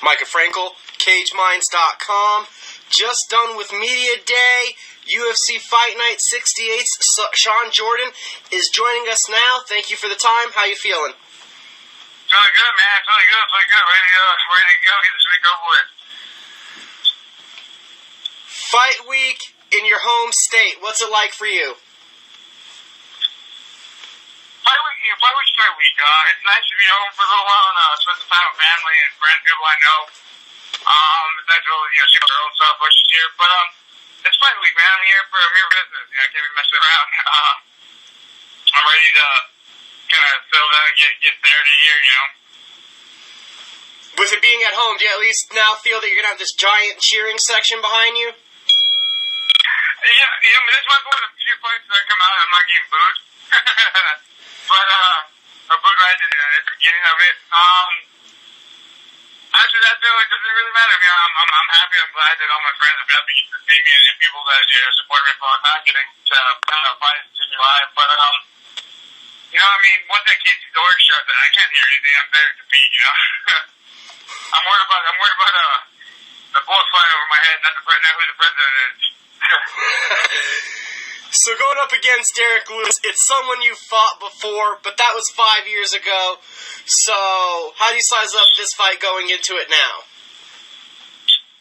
Micah Frankel, CageMinds.com. Just done with Media Day. UFC Fight Night 68. Shawn Jordan is joining us now. Thank you for the time. How you feeling? Feeling good, man. Feeling good. Ready to go. Get this week over with. Fight week in your home state. What's it like for you? Fight week. It's nice to be home for a little while and spend some time with family and friends, people I know. It's nice to see all their own stuff, which is here. But it's fight week, man. I'm here for business. I can't be messing around. I'm ready to kind of settle down and get there to here, With it being at home, do you at least now feel that you're going to have this giant cheering section behind you? Yeah, this might be one of the few fights that come out I'm not getting booed. But, a boot right at the beginning of it. After that, though, it doesn't really matter. I mean, I'm happy. I'm glad that all my friends have got to see me and people that support me for a long time getting to fight and see me live. But, once that gate's door shut, I can't hear anything. I'm there to compete, I'm worried about the bullet flying over my head, not who the president is. So going up against Derrick Lewis, it's someone you fought before, but that was 5 years ago. So how do you size up this fight going into it now?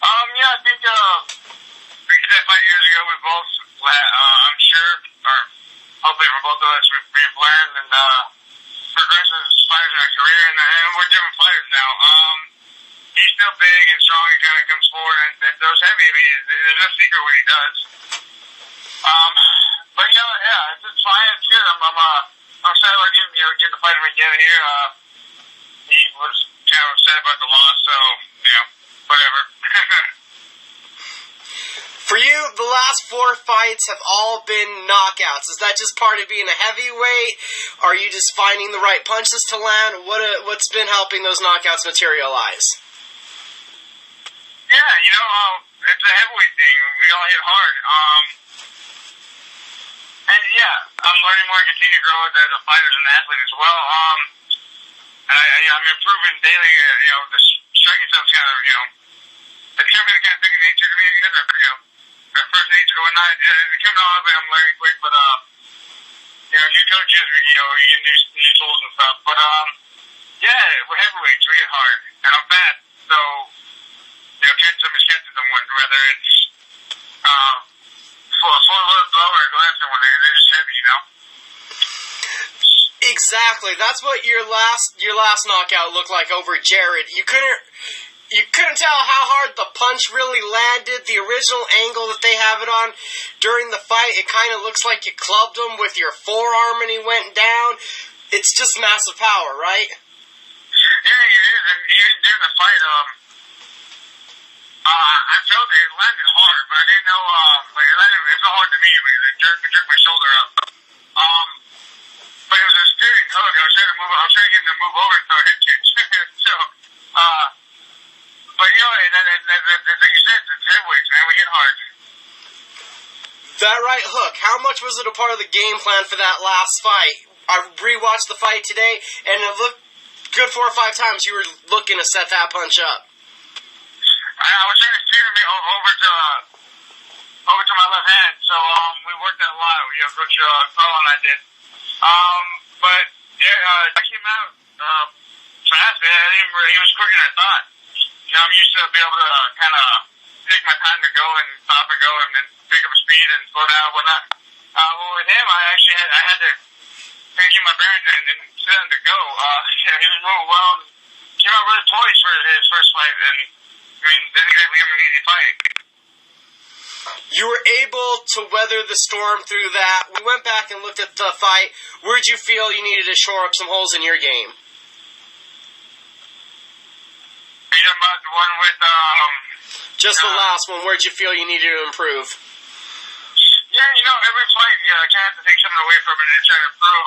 I think we did that 5 years ago. We both, I'm sure, or hopefully for both of us, we've learned and progressed as fighters in our career, and we're different fighters now. He's still big and strong. He kind of comes forward and throws heavy. I mean, there's no secret what he does. But it's fine. It's good. I'm excited about getting to fight him again here. He was kind of upset about the loss, so whatever. For you, the last 4 fights have all been knockouts. Is that just part of being a heavyweight? Are you just finding the right punches to land? What's been helping those knockouts materialize? Yeah, it's a heavyweight thing. We all hit hard. I'm learning more and continue to grow as a fighter and an athlete as well. I'm improving daily. The striking stuff's kind of, it's coming to kind of second nature to me, I guess, or first nature or whatnot. It's coming on, but I'm learning quick. But, new coaches, you get new tools and stuff. But, we're heavyweights. We hit hard. And I'm fat. So, catching someone, whether it's, full load blow or glancing one, they're just heavy, Exactly. That's what your last knockout looked like over Jared. You couldn't tell how hard the punch really landed. The original angle that they have it on during the fight, it kind of looks like you clubbed him with your forearm and he went down. It's just massive power, right? Yeah, it is. And even during the fight, I felt it landed hard, but I didn't know, it's not hard to me. It jerked my shoulder up. But it was a steering hook. I was trying to get him to move over so I hit you. So, but like you said, it's heavyweights, man. We hit hard. That right hook, how much was it a part of the game plan for that last fight? I rewatched the fight today, and it looked good 4 or 5 times you were looking to set that punch up. I was trying to steer him over to my left hand, so we worked that a lot. Coach Carl and I did. I came out fast, man. He was quicker than I thought. I'm used to being able to kind of take my time to go and stop and go and then pick up speed and slow down and whatnot. With him, I had to kind of get my bearings and sit down to go. He was moving well and came out really poised for his first fight, and didn't exactly give him an easy fight. You were able to weather the storm through that. We went back and looked at the fight. Where'd you feel you needed to shore up some holes in your game? Are you talking about the one with, Just the last one. Where'd you feel you needed to improve? Yeah, every fight, I can't have to take something away from it and try to improve.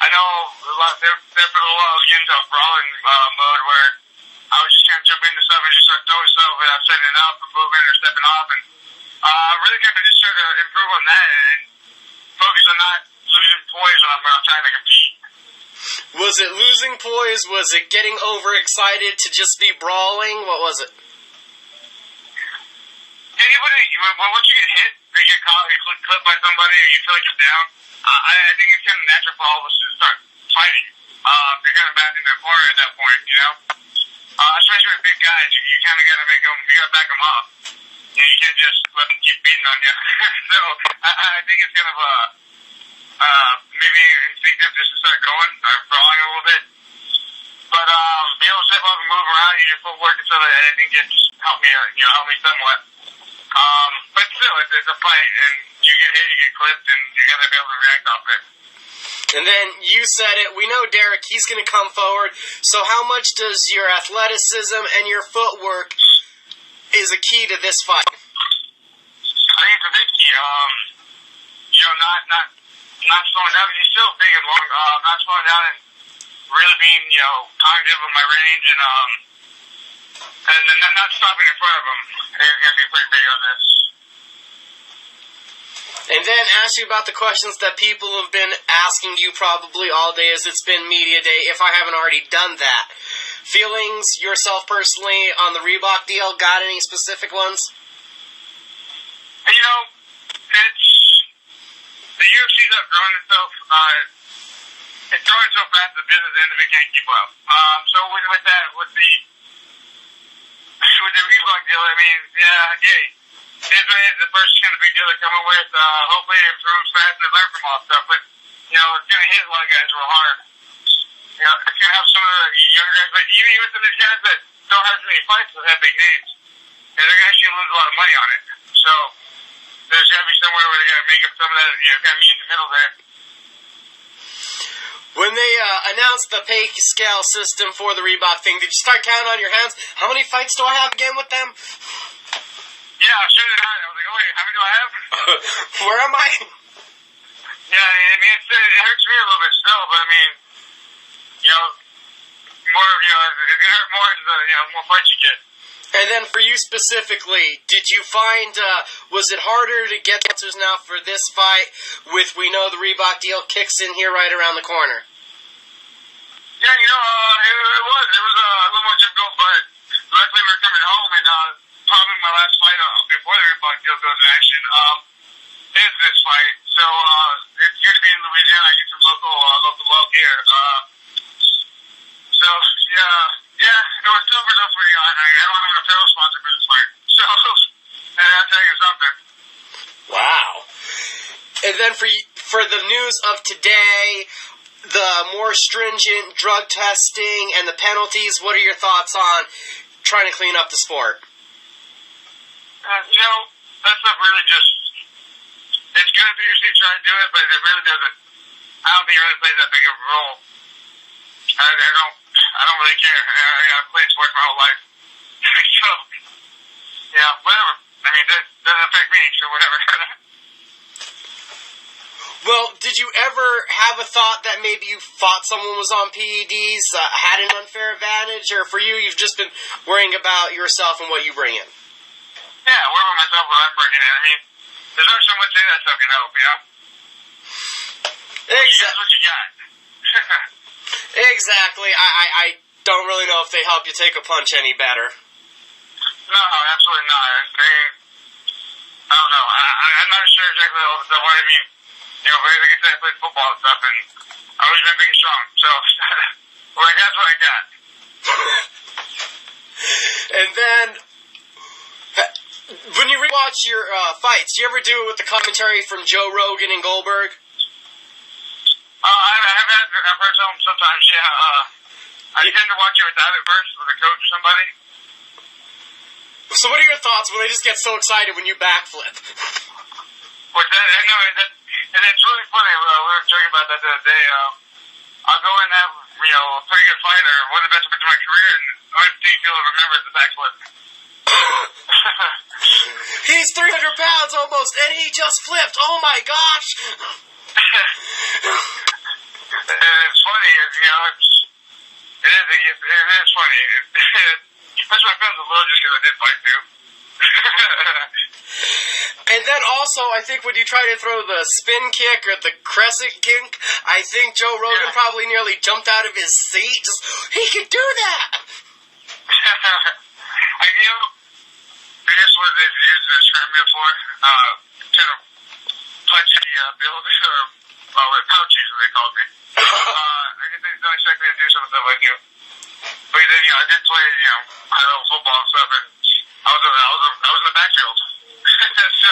I know there for a while I was getting into a brawling mode where I was just kind of jump into stuff and just start throwing stuff without setting it up or moving or stepping off. And really kind of just try to improve on that and focus on not losing poise when I'm trying to compete. Was it losing poise? Was it getting overexcited to just be brawling? What was it? Anybody, once you get hit, or you get caught, or you get clipped by somebody, or you feel like you're down, I think it's kind of natural for all of us to start fighting. You're kind of back in the corner at that point, you know? Especially with big guys, you kind of got to you got to back them off. You know, you can't just let them keep beating on you. So, I think it's kind of maybe instinctive just to start going, or brawling a little bit. But, be able to step up and move around, use your footwork and stuff, I think it's helped me somewhat. But still, it's a fight, and you get hit, you get clipped, and you got to be able to react off it. And then you said it, we know Derrick, he's going to come forward, so how much does your athleticism and your footwork is a key to this fight? I think it's a big key. Not slowing down, because he's still big and long, not slowing down and really being, cognitive of my range, and not stopping in front of him is going to be pretty big on this. And then ask you about the questions that people have been asking you probably all day as it's been media day, if I haven't already done that. Feelings yourself personally on the Reebok deal? Got any specific ones? It's the UFC's outgrowing itself. It's growing so fast the business end of it can't keep up. So with the Reebok deal, I mean, yay. It's the first kind of big deal they're coming with. Hopefully it improves fast and they learn from all stuff. But, it's going to hit a lot of guys real hard. It's going to help some of the younger guys. But even some of these guys that don't have as many fights but have big names, they're actually going to lose a lot of money on it. So there's got to be somewhere where they're going to make up some of that, kind of meet in the middle there. When they announced the pay scale system for the Reebok thing, did you start counting on your hands? How many fights do I have again with them? Yeah, as soon as I was like, oh wait, how many do I have? Where am I? Yeah, I mean, it hurts me a little bit still, but I mean, it's gonna hurt more as more fights you get. And then for you specifically, did you find, was it harder to get answers now for this fight with, we know the Reebok deal kicks in here right around the corner? Yeah, it was a little more difficult, but luckily we're coming home, and probably my last fight before the Reebok deal goes in action is this fight. So it's going to be in Louisiana. I get some local love here. So yeah, it was tough enough for I don't have an apparel sponsor for this fight. So and I'll tell you something. Wow. And then for the news of today, the more stringent drug testing and the penalties, what are your thoughts on trying to clean up the sport? That stuff really it's good if you usually try to do it, but it really doesn't. I don't think it really plays that big of a role. I don't really care. I've played sports my whole life. So, whatever. I mean, that doesn't affect me, so whatever. Well, did you ever have a thought that maybe you thought someone was on PEDs, had an unfair advantage, or for you, you've just been worrying about yourself and what you bring in? Yeah, I worry about myself what I'm bringing in. I mean, there's only so much that stuff can help, Exactly. That's what you got. Exactly. I don't really know if they help you take a punch any better. No, absolutely not. I don't know. I'm not sure exactly all the stuff. I mean, like I said, I played football and stuff, and I've always been big and strong. So, that's what I got. And then, when you rewatch your fights, do you ever do it with the commentary from Joe Rogan and Goldberg? I've heard sometimes, yeah. I tend to watch it without it first, with a coach or somebody. So what are your thoughts when they just get so excited when you backflip? What's that? I know, and it's really funny. We were joking about that the other day. I'll go and have, a pretty good fight or one of the best fights of my career, and the only thing you'll remember is the backflip. He's 300 pounds almost, and he just flipped. Oh my gosh! It's funny, it is funny. Especially my feelings a little just because I did fight too. And then also also, I think when you try to throw the spin kick or the crescent kick, I think Joe Rogan probably nearly jumped out of his seat. Just, he could do that! I guess what they've used this term before, to punch the build, or pouches, as they called me. I guess they don't expect me to do some stuff I do. But then, I did play, high level football and stuff, and I was in the backfield. So.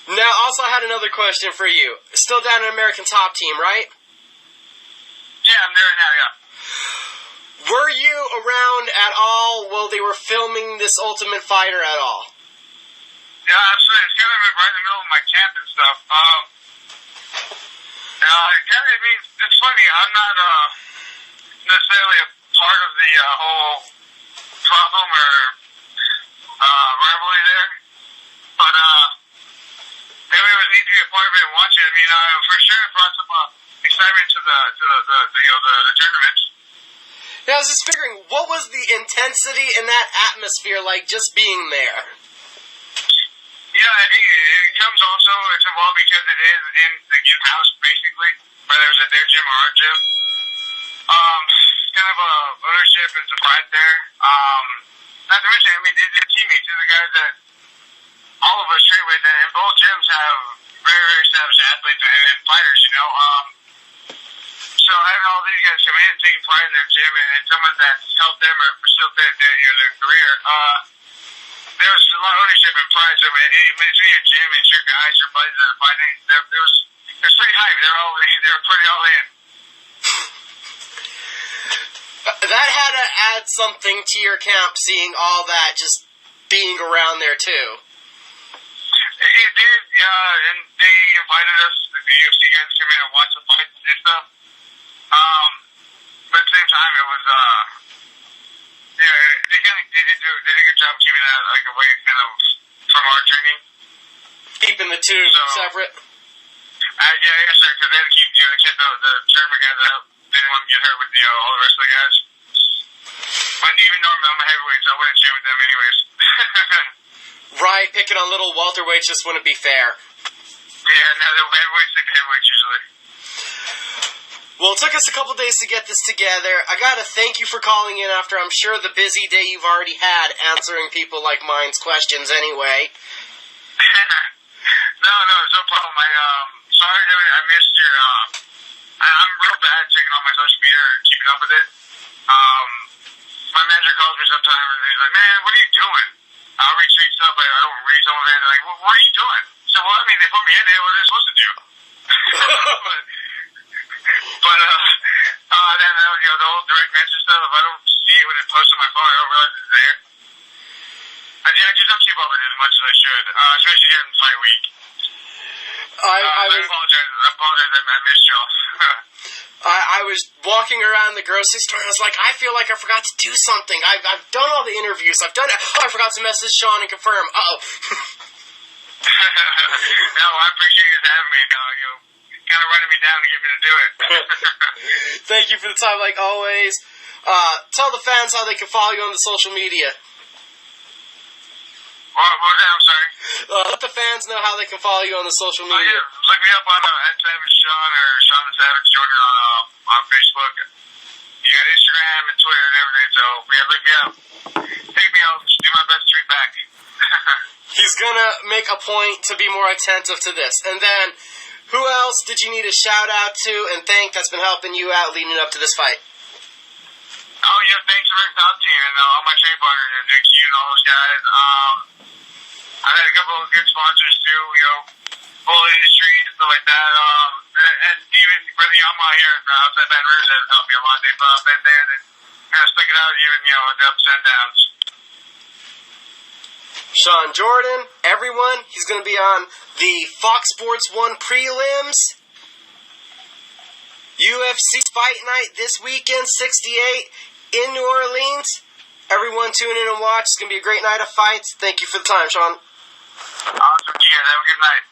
Now, also, I had another question for you. Still down in American Top Team, right? Yeah, I'm there now, yeah. Were you around at all while they were filming this Ultimate Fighter at all? Yeah, absolutely. It's kind of right in the middle of my camp and stuff. It's funny. I'm not necessarily a part of the whole problem or rivalry there, but it was neat to be a part of it and watch it. I mean, for sure, it brought some excitement to the tournament. Yeah, I was just figuring, what was the intensity in that atmosphere like just being there? Yeah, I think it comes also, it's involved because it is in the in-house, basically, whether it's at their gym or our gym. Kind of a ownership and some pride there. Not to mention, I mean, they're teammates. These are guys that all of us train with, and both gyms have very, very established athletes and fighters, So having all these guys come in and taking pride in their gym and someone that's helped them or facilitated their career, there was a lot of ownership and pride. So when it's in your gym, it's your guys, your buddies that are fighting, there was pretty hype. They were pretty all in. That had to add something to your camp, seeing all that just being around there too. It did, and they invited us, the UFC guys, to come in and watch the fights and do stuff. But at the same time, it was, they did a good job keeping that like away kind of from our training. Keeping the two separate? Yes, sir, because they had to keep, they kept the tournament guys out. They didn't want to get hurt with, all the rest of the guys. But even normally I'm a heavyweight, so I wouldn't train with them anyways. Right, picking on little welterweights just wouldn't be fair. Yeah, no, the heavyweights stick to heavyweights usually. Well, it took us a couple days to get this together. I gotta thank you for calling in after I'm sure the busy day you've already had answering people like mine's questions anyway. No, it's no problem. Sorry that I missed your, I'm real bad checking on my social media or keeping up with it. My manager calls me sometimes and he's like, man, what are you doing? I'll retweet stuff, I don't read some of it, and they're like, what are you doing? So, well, I mean, they put me in there, what are they supposed to do? But then, the whole direct message stuff, if I don't see it when it posts on my phone, I don't realize it's there. I just don't keep up with it as much as I should, especially during fight week. I apologize, I missed y'all. I was walking around the grocery store and I was like, I feel like I forgot to do something. I've done all the interviews. I've done it. Oh, I forgot to message Shawn and confirm. Uh-oh. No, I appreciate you having me. Kind of running me down to get me to do it. Thank you for the time, like always. Tell the fans how they can follow you on the social media. What was that? I'm sorry. Let the fans know how they can follow you on the social media. Yeah, look me up on @SavageShawn or Shawn the Savage Jordan on Facebook. You got Instagram and Twitter and everything, so look me up. Take me, I'll do my best to read back. He's gonna make a point to be more attentive to this. And then, who else did you need a shout out to and thank that's been helping you out leading up to this fight? Oh yeah, thanks to Rick Top Team and all my training partners, Dick Hugh and all those guys. I've had a couple of good sponsors too, Bull Industries and stuff like that. And even Brother Yama here outside Baton Rouge has helped me a lot. They've been there and kind of stuck it out even, the ups and downs. Shawn Jordan, everyone, he's going to be on the Fox Sports 1 prelims. UFC Fight Night this weekend, 68 in New Orleans. Everyone tune in and watch. It's going to be a great night of fights. Thank you for the time, Shawn. Awesome. You guys have a good night.